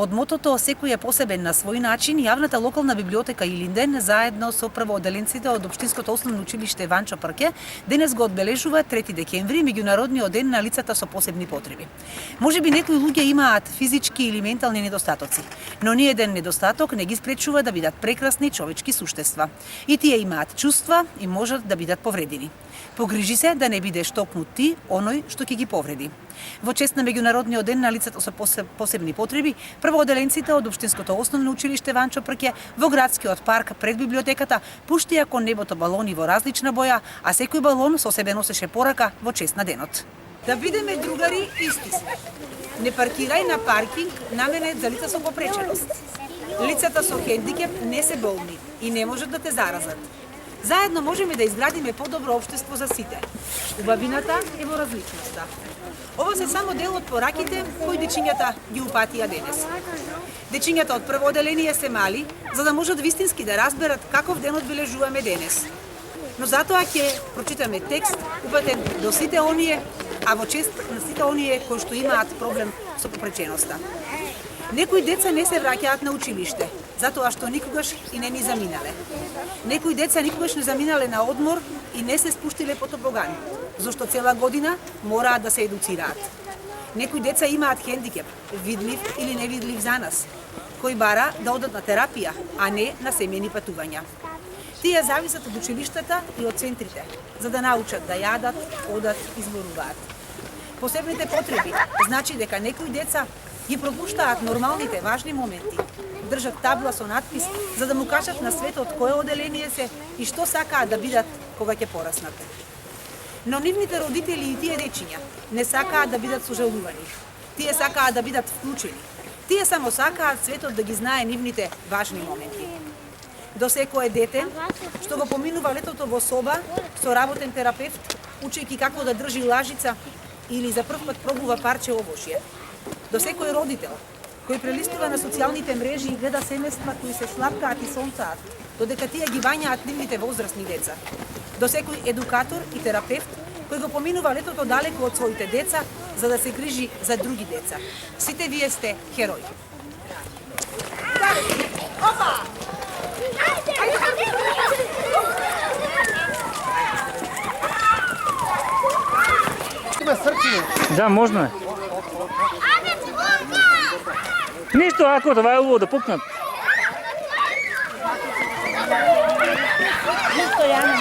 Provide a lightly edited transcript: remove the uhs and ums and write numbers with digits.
Под мотото "Секој е посебен на свој начин", јавната локална библиотека Илинден заедно со првооделенците од Општинското основно училиште Ванчо Прке денес го одбележува 3 декември, меѓународниот ден на лицата со посебни потреби. Можеби некои луѓе имаат физички или ментални недостатоци, но ни еден недостаток не ги спречува да бидат прекрасни човечки суштества. И тие имаат чувства и можат да бидат повредени. Погрижи се да не бидеш токму ти оној што ќе ги повреди. Во чест на меѓународниот ден на лицата со посебни потреби, првооделенците од Општинското основно училиште Ванчо Прке во градскиот парк пред библиотеката пуштија кон небото балони во различна боја, а секој балон со себе носеше порака во чест на денот. Да бидеме другари, исти сме. Не паркирај на паркинг наменет за лица со попреченост. Лицата со хендикеп не се болни и не можат да те заразат. Заедно можеме да изградиме подобро општество за сите. Убавината е во различноста. Ова се само дел од пораките кои дечињата ги упатија денес. Дечињата од првооделение се мали, за да можат вистински да разберат каков ден одбележуваме денес. Но затоа ќе прочитаме текст упатен до сите оние, а во чест на сите оние кои што имаат проблем со попреченоста. Некои деца не се враќаат на училиште, затоа што никогаш и не ни заминале. Некои деца никогаш не заминале на одмор и не се спуштиле по тобогани, зашто цела година мораат да се едуцираат. Некои деца имаат хендикеп, видлив или невидлив за нас, кој бара да одат на терапија, а не на семејни патувања. Тие зависат од училиштата и од центрите, за да научат да јадат, одат и зборуваат. Посебните потреби значи дека некои деца ги пропуштаат нормалните важни моменти, држат табла со надпис за да му кажат на светот кое оделение се и што сакаат да бидат кога ќе пораснат. Но нивните родители и тие дечиња не сакаат да бидат сожалувани. Тие сакаат да бидат вклучени. Тие само сакаат светот да ги знае нивните важни моменти. До секое дете што го поминува летото во соба со работен терапевт, учејќи како да држи лажица или за прв пат пробува парче овошје. До секој родител кој прелистува на социјалните мрежи и гледа семејства кои се слапкаат и сонцаат, додека тие ги вањаат нивните возрастни деца. До секој едукатор и терапевт кој го поминува летото далеку од своите деца за да се грижи за други деца. Сите вие сте херои. Опа! Да, можно. Ништо, ако това е убаво да пукнат. Ништо, Јана.